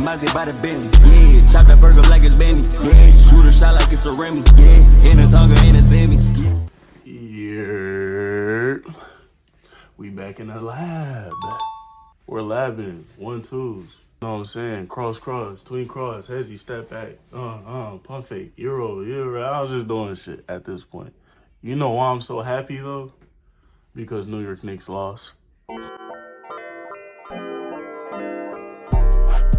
Mazzy by the Bentley. Yeah, chop that burger like it's Benny. Yeah, shoot a shot like it's a Remy. Yeah, in a Tonga, in a semi. Yeah. We back in the lab. We're labbing. 1-2s. You know what I'm saying? Cross, tween cross, hezzy, step back. Pump fake, Euro. I was just doing shit at this point. You know why I'm so happy though? Because New York Knicks lost.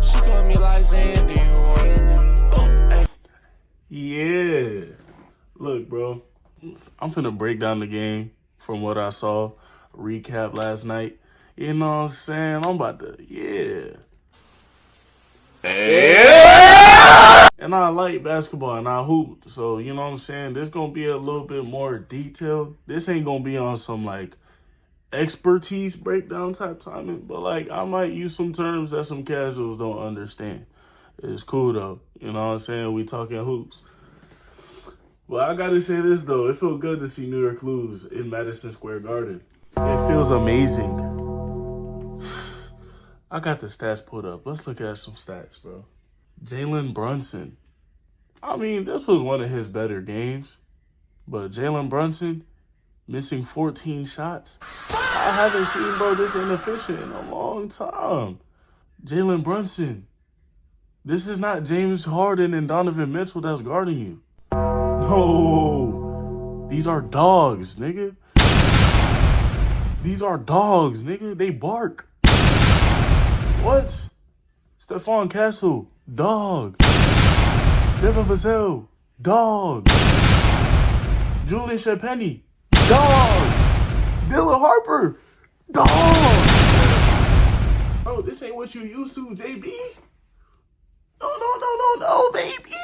She got me like saying, do you want Yeah. Look, bro. I'm finna break down the game from what I saw. Recap last night. You know what I'm saying? I'm about to, yeah. And I like basketball and I hoop. So, you know what I'm saying? This gonna be a little bit more detailed. This ain't gonna be on some like expertise breakdown type timing. But like I might use some terms that some casuals don't understand. It's cool though. You know what I'm saying? We talking hoops. Well, I gotta say this though. It felt good to see New York lose in Madison Square Garden. It feels amazing. I got the stats pulled up. Let's look at some stats, bro. Jalen Brunson. I mean, this was one of his better games. But Jalen Brunson missing 14 shots. I haven't seen, bro, this inefficient in a long time. Jalen Brunson. This is not James Harden and Donovan Mitchell that's guarding you. No. These are dogs, nigga. These are dogs, nigga. They bark. What? Stephon Castle, dog. Devin Vassell, dog. Julian Champagny, dog. Dylan Harper, dog. Bro, this ain't what you used to, JB. No, baby.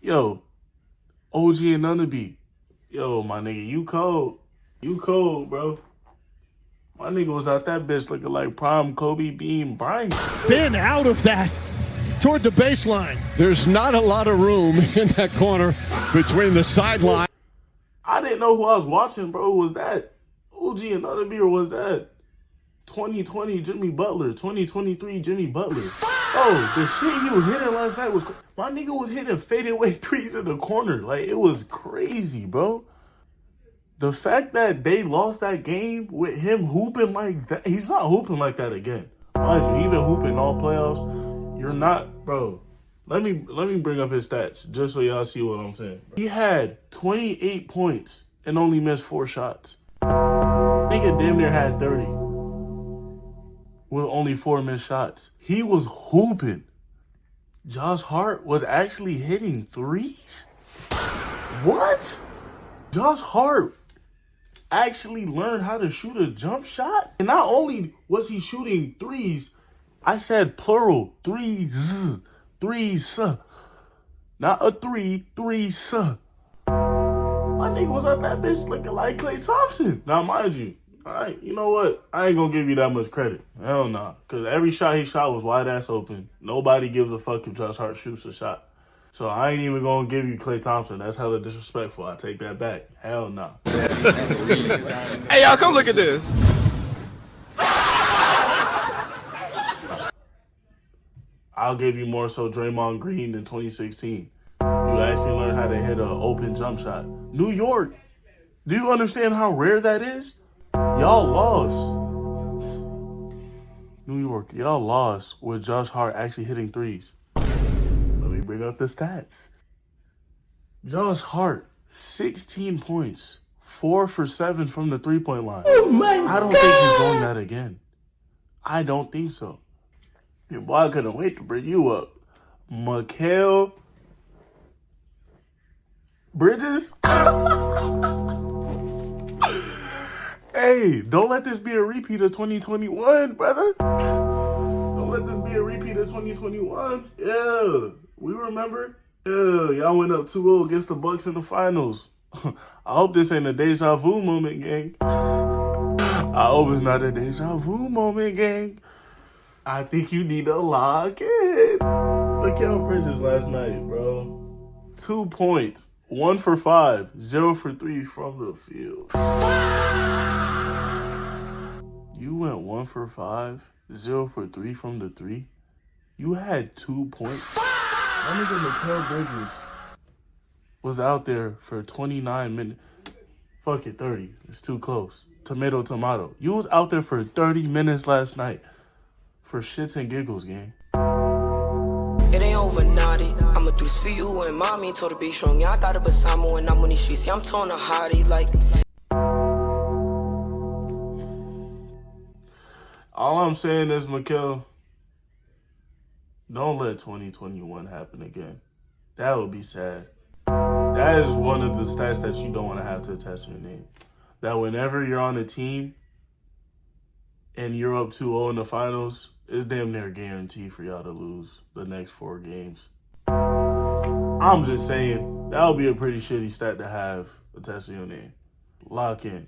Yo, OG and Nunneby. Yo, my nigga, you cold. You cold, bro. My nigga was out that bitch looking like prime Kobe Bean Bryant. Been out of that toward the baseline. There's not a lot of room in that corner between the sideline. I didn't know who I was watching, bro. Was that OG and Nunneby or was that 2020 Jimmy Butler, 2023 Jimmy Butler? Oh, the shit he was hitting last night was... My nigga was hitting fadeaway threes in the corner. Like, it was crazy, bro. The fact that they lost that game with him hooping like that, he's not hooping like that again. Mind you, he been hooping all playoffs. You're not, bro. Let me bring up his stats just so y'all see what I'm saying. He had 28 points and only missed 4 shots. Nigga damn near had 30 with only 4 missed shots. He was hooping. Josh Hart was actually hitting threes? What? Josh Hart actually learned how to shoot a jump shot? And not only was he shooting threes, I said plural, threes. Not a threes. My nigga was at that bitch looking like Klay Thompson. Now, mind you, you know what? I ain't gonna give you that much credit. Hell nah. Because every shot he shot was wide ass open. Nobody gives a fuck if Josh Hart shoots a shot. So I ain't even gonna give you Klay Thompson. That's hella disrespectful. I take that back. Hell nah. Hey, y'all, come look at this. I'll give you more so Draymond Green in 2016. You actually learned how to hit an open jump shot. New York, do you understand how rare that is? Y'all lost. New York, y'all lost with Josh Hart actually hitting threes. Let me bring up the stats. Josh Hart, 16 points, 4 for 7 from the three-point line. Oh my God. I don't think he's doing that again. I don't think so. Your boy couldn't wait to bring you up. Mikal Bridges? Hey, don't let this be a repeat of 2021, brother. Don't let this be a repeat of 2021. Yeah, we remember. Yeah, y'all went up 2-0 against the Bucks in the finals. I hope this ain't a deja vu moment, gang. I hope it's not a deja vu moment, gang. I think you need to lock in. Mikal Bridges last night, bro. 2 points. 1 for 5. 0 for 3 from the field. You went 1 for 5 0 for 3 from the 3. You had 2 points. That nigga Mikal Bridges was out there for 29 minutes. Fuck it, 30. It's too close. Tomato. You was out there for 30 minutes last night for shits and giggles, gang. It ain't over, naughty. I'ma do this for you and mommy. Told her be strong. Yeah, I got it beside me when I'm on these streets. Yeah, I'm torn a hottie like. All I'm saying is, Mikal, don't let 2021 happen again. That would be sad. That is one of the stats that you don't want to have to attach to your name. That whenever you're on a team and you're up 2-0 in the finals, it's damn near guaranteed for y'all to lose the next 4 games. I'm just saying, that would be a pretty shitty stat to have attached to your name. Lock in.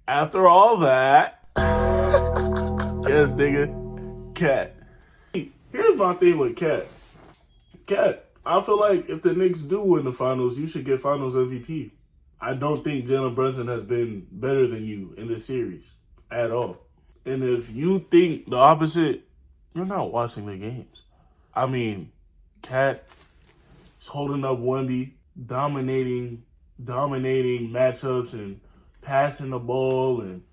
After all that, yes, nigga, Cat. Here's my thing with Cat. Cat, I feel like if the Knicks do win the finals, you should get finals MVP. I don't think Jalen Brunson has been better than you in this series at all. And if you think the opposite, you're not watching the games. I mean, Cat is holding up WEMBY, dominating matchups and passing the ball, and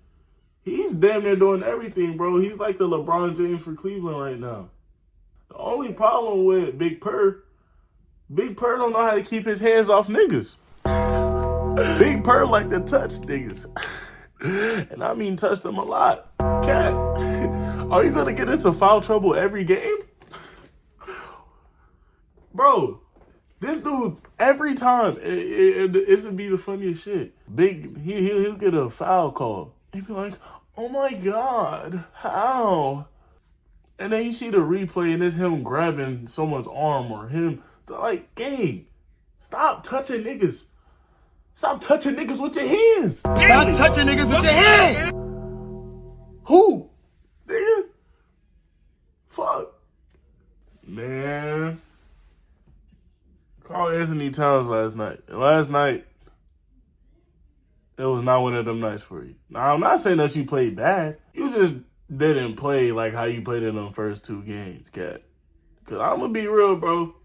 he's damn near doing everything, bro. He's like the LeBron James for Cleveland right now. The only problem with Big Purr don't know how to keep his hands off niggas. Big Purr like to touch niggas. And I mean touch them a lot. Cat, are you going to get into foul trouble every game? Bro, this dude, every time, it would be the funniest shit. He'll get a foul call. He'd be like, oh my God, how? And then you see the replay and it's him grabbing someone's arm or him. Like, gang, stop touching niggas. Stop touching niggas with your hands. Stop touching niggas with your hands. Who? Nigga? Fuck. Man. Call Anthony Towns last night. And last night, it was not one of them nights for you. Now, I'm not saying that you played bad. You just didn't play like how you played in them first 2 games, Cat. Because I'm going to be real, bro.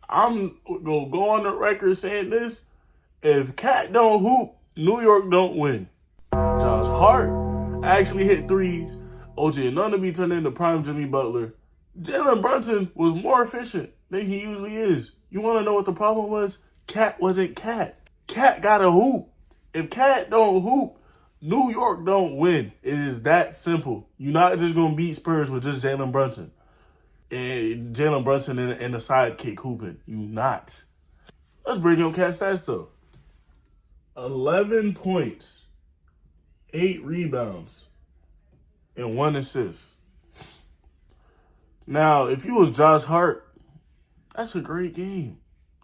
I'm going to go on the record saying this. If Cat don't hoop, New York don't win. Josh Hart actually hit threes. OG Anunoby turned into prime Jimmy Butler. Jalen Brunson was more efficient than he usually is. You want to know what the problem was? Cat wasn't Cat. Cat got to hoop. If Cat don't hoop, New York don't win. It is that simple. You're not just going to beat Spurs with just Jalen Brunson. And Jalen Brunson and the sidekick hooping. You not. Let's bring up Cat stats, though. 11 points, 8 rebounds, and 1 assist. Now, if you was Josh Hart, that's a great game.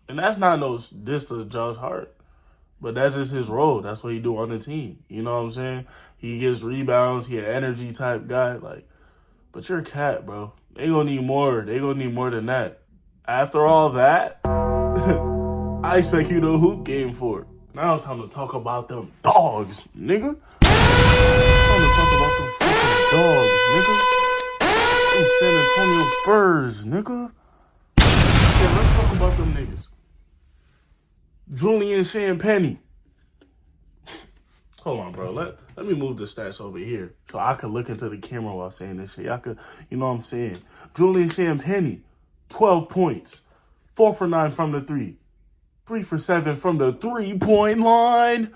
And that's not no diss to Josh Hart. But that's just his role. That's what he do on the team. You know what I'm saying? He gets rebounds. He an energy type guy. Like, but you're Cat, bro. They gonna need more. They gonna need more than that. After all that, I expect you to hoop game 4. Now it's time to talk about them dogs, nigga. It's time to talk about them fucking dogs, nigga. Them San Antonio Spurs, nigga. Yeah, let's talk about them niggas. Julian Champagnie. Hold on, bro. Let me move the stats over here so I can look into the camera while saying this shit. Y'all could, you know what I'm saying? Julian Champagnie, 12 points, 4 for 9 from the 3. 3 for 7 from the 3-point line.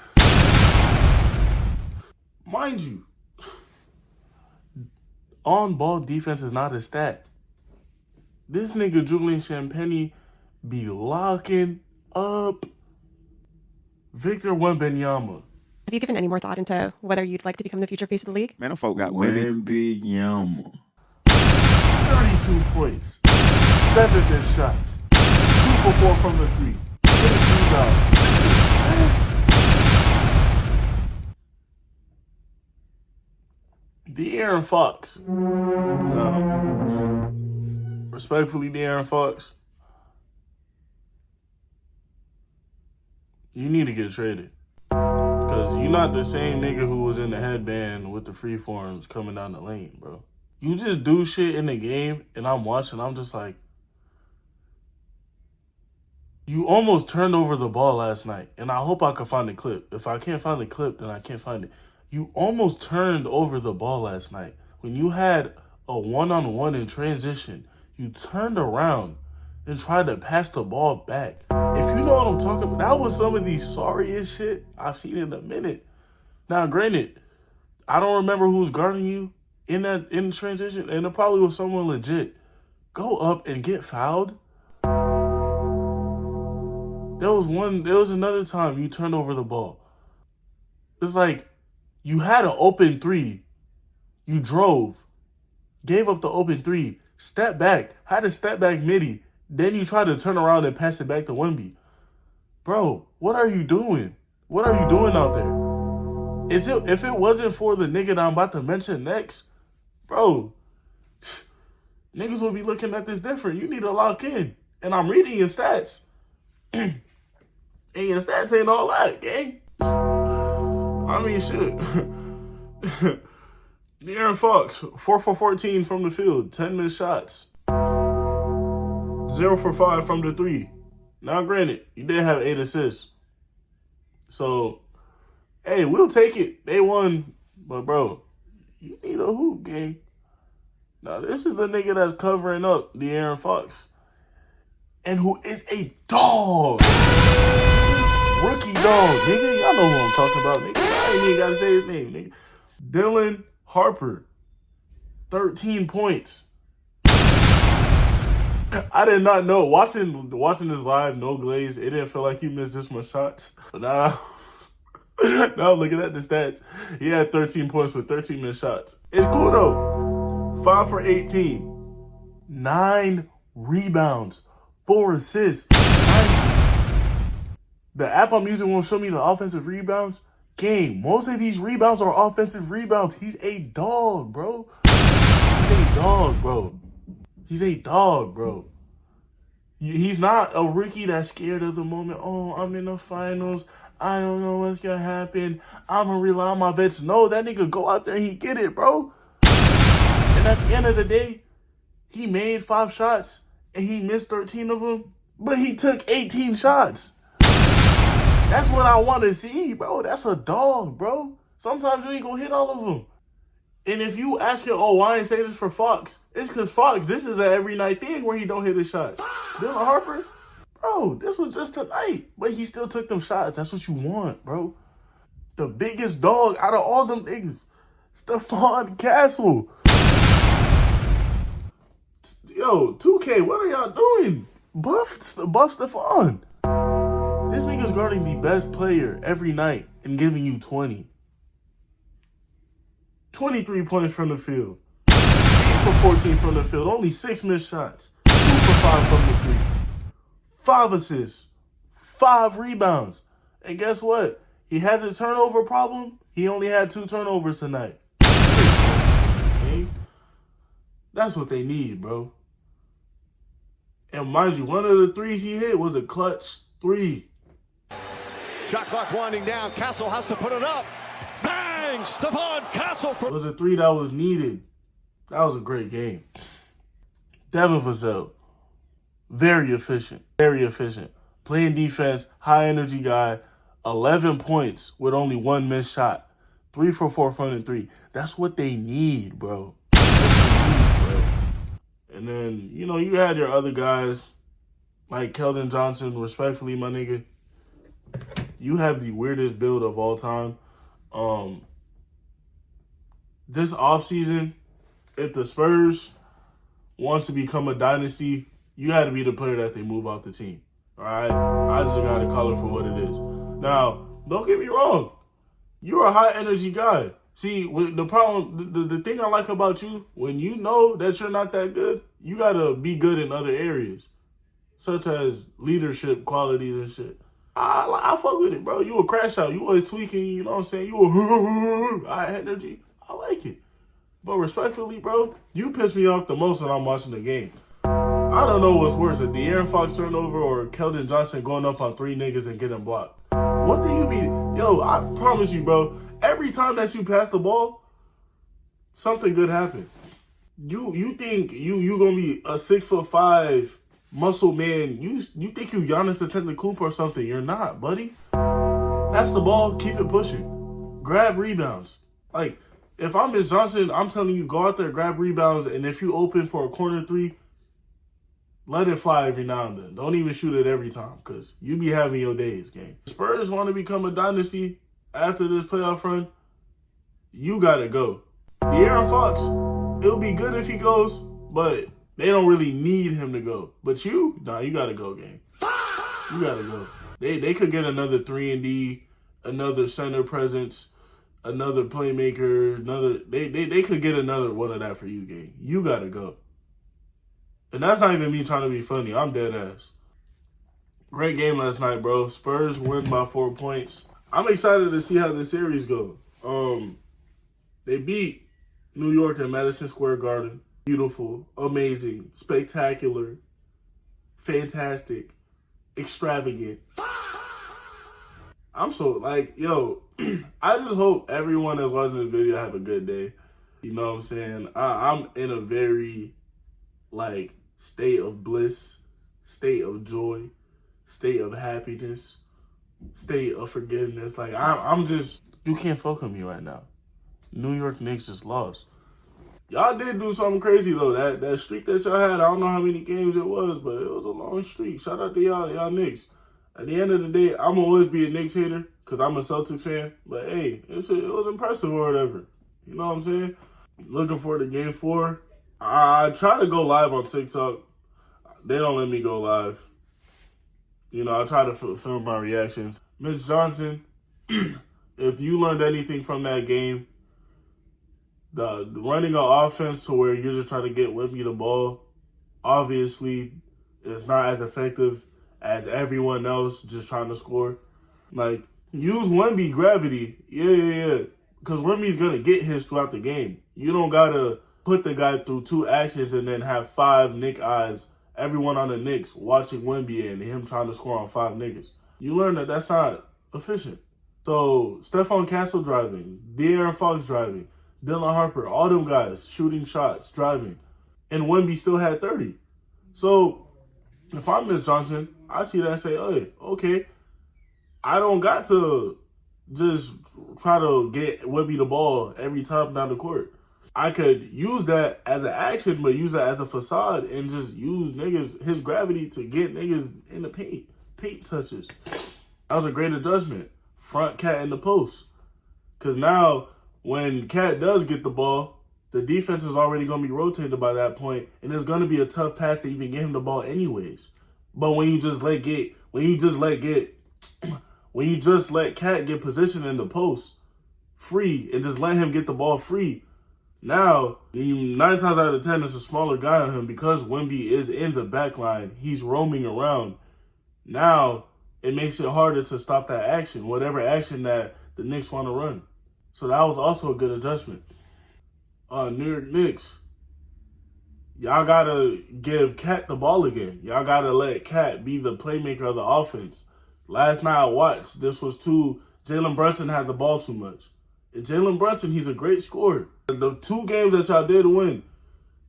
Mind you, on-ball defense is not a stat. This nigga Julian Champagnie be locking up Victor Wembanyama. Have you given any more thought into whether you'd like to become the future face of the league? Man, them folk got WEMBY. 32 points, 7 missed shots, 2 for 4 from the 3. De'Aaron Fox. Respectfully, De'Aaron Fox, you need to get traded. Because you're not the same nigga who was in the headband with the freeforms coming down the lane, bro. You just do shit in the game, and I'm watching. I'm just like, you almost turned over the ball last night, and I hope I can find the clip. If I can't find the clip, then I can't find it. You almost turned over the ball last night. When you had a one-on-one in transition, you turned around and tried to pass the ball back. If you know what I'm talking about, that was some of the sorriest shit I've seen in a minute. Now, granted, I don't remember who's guarding you in transition, and it probably was someone legit. Go up and get fouled. There was another time you turned over the ball. It's like you had an open three. You drove, gave up the open three, stepped back, had a step back midi. Then you tried to turn around and pass it back to WEMBY. Bro, what are you doing? What are you doing out there? If it wasn't for the nigga that I'm about to mention next, bro, niggas will be looking at this different. You need to lock in. And I'm reading your stats. And your stats ain't all that, gang. I mean, shit. De'Aaron Fox, 4 for 14 from the field, 10 missed shots. 0 for 5 from the 3. Now, granted, you did have 8 assists. So, hey, we'll take it. They won. But, bro, you need a hoop, gang. Now, this is the nigga that's covering up De'Aaron Fox. And who is a dog. Rookie dog, nigga. Y'all know who I'm talking about, nigga. I ain't even got to say his name, nigga. Dylan Harper, 13 points. I did not know. Watching this live, no glaze, it didn't feel like he missed this much shots. But now looking at the stats, he had 13 points with 13 missed shots. It's cool though. 5 for 18. 9 rebounds. 4 assists. The app I'm using won't show me the offensive rebounds. Gang, most of these rebounds are offensive rebounds. He's a dog, bro. He's a dog, bro. He's a dog, bro. He's not a rookie that's scared of the moment. Oh, I'm in the finals. I don't know what's going to happen. I'm going to rely on my vets. No, that nigga go out there and he get it, bro. And at the end of the day, he made 5 shots and he missed 13 of them, but he took 18 shots. That's what I want to see, bro. That's a dog, bro. Sometimes you ain't going to hit all of them. And if you ask him, oh, why I ain't say this for Fox? It's because Fox, this is an every night thing where he don't hit his shots. Dylan Harper, bro, this was just tonight. But he still took them shots. That's what you want, bro. The biggest dog out of all them niggas, Stephon Castle. Yo, 2K, what are y'all doing? Buff Stephon. This nigga's guarding the best player every night and giving you 20. 23 points from the field. 8 for 14 from the field. Only 6 missed shots. 2 for 5 from the 3. 5 assists. 5 rebounds. And guess what? He has a turnover problem. He only had 2 turnovers tonight. That's what they need, bro. And mind you, one of the threes he hit was a clutch 3. Shot clock winding down. Castle has to put it up. Bang! Stephon Castle. It was a 3 that was needed. That was a great game. Devin Vassell, very efficient. Very efficient. Playing defense, high energy guy. 11 points with only 1 missed shot. 3 for 4 from the 3. That's what they need, bro. And then, you know, you had your other guys like Keldon Johnson. Respectfully, my nigga, you have the weirdest build of all time. This offseason, if the Spurs want to become a dynasty, you got to be the player that they move off the team. All right? I just got to call it for what it is. Now, don't get me wrong. You're a high-energy guy. See, the problem, the thing I like about you, when you know that you're not that good, you got to be good in other areas, such as leadership qualities and shit. I fuck with it, bro. You a crash out. You always tweaking, you know what I'm saying? You a high energy. I like it. But respectfully, bro, you piss me off the most when I'm watching the game. I don't know what's worse, a De'Aaron Fox turnover or Keldon Johnson going up on 3 niggas and getting blocked. What do you mean? Yo, I promise you, bro, every time that you pass the ball, something good happened. You think you gonna be a 6'5" muscle man? You think you Giannis Antetokounmpo or something? You're not, buddy. Pass the ball, keep it pushing, grab rebounds. Like if I'm Miss Johnson, I'm telling you, go out there, grab rebounds, and if you open for a corner three, let it fly every now and then. Don't even shoot it every time, because you be having your days, gang. Spurs want to become a dynasty after this playoff run. You gotta go. De'Aaron Fox, it'll be good if he goes, but they don't really need him to go. But you gotta go, gang. You gotta go. They could get another 3-and-D, another center presence, another playmaker, they could get another one of that for you, gang. You gotta go. And that's not even me trying to be funny. I'm dead ass. Great game last night, bro. Spurs win by 4 points. I'm excited to see how the series go. They beat New York at Madison Square Garden. Beautiful, amazing, spectacular, fantastic, extravagant. I'm so, like, yo, I just hope everyone that's watching this video have a good day. You know what I'm saying? I'm in a very, like, state of bliss, state of joy, state of happiness, state of forgiveness. Like, I'm just, you can't fuck with me right now. New York Knicks just lost. Y'all did do something crazy, though. That streak that y'all had, I don't know how many games it was, but it was a long streak. Shout out to y'all Knicks. At the end of the day, I'm going to always be a Knicks hater because I'm a Celtics fan. But, hey, it was impressive or whatever. You know what I'm saying? Looking forward to Game 4. I try to go live on TikTok. They don't let me go live. You know, I try to film my reactions. Mitch Johnson, if you learned anything from that game, the running an offense to where you're just trying to get Wemby the ball, obviously, it's not as effective as everyone else just trying to score. Like, use Wemby gravity. Yeah. Because Wemby's going to get his throughout the game. You don't got to put the guy through 2 actions and then have 5 Knick eyes, everyone on the Knicks watching Wemby and him trying to score on 5 niggas. You learn that that's not efficient. So, Stephon Castle driving, De'Aaron Fox driving, Dylan Harper, all them guys shooting shots, driving. And Wemby still had 30. So, if I'm Miss Johnson, I see that and say, hey, okay, I don't got to just try to get Wemby the ball every time down the court. I could use that as an action, but use that as a facade and just use his gravity to get niggas in the paint touches. That was a great adjustment. Front Cat in the post. Because now, when Cat does get the ball, the defense is already going to be rotated by that point, and it's going to be a tough pass to even get him the ball anyways. But when you just let Cat get positioned in the post free and just let him get the ball free, now 9 times out of 10 it's a smaller guy on him because Wemby is in the back line. He's roaming around. Now it makes it harder to stop that action, whatever action that the Knicks want to run. So that was also a good adjustment. New York Knicks, y'all got to give Cat the ball again. Y'all got to let Cat be the playmaker of the offense. Last night I watched, Jalen Brunson had the ball too much. And Jalen Brunson, he's a great scorer. The 2 games that y'all did win,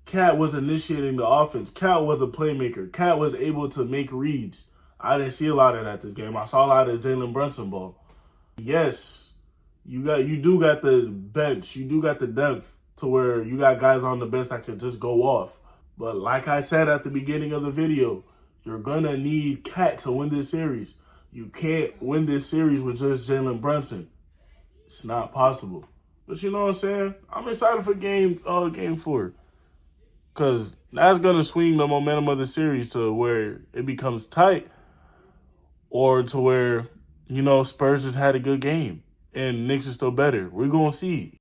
Cat was initiating the offense. Cat was a playmaker. Cat was able to make reads. I didn't see a lot of that this game. I saw a lot of Jalen Brunson ball. Yes, you do got the bench. You do got the depth to where you got guys on the bench that could just go off. But like I said at the beginning of the video, you're going to need Cat to win this series. You can't win this series with just Jalen Brunson. It's not possible. But you know what I'm saying? I'm excited for game 4. Because that's going to swing the momentum of the series to where it becomes tight or to where, Spurs just had a good game and Knicks is still better. We're going to see.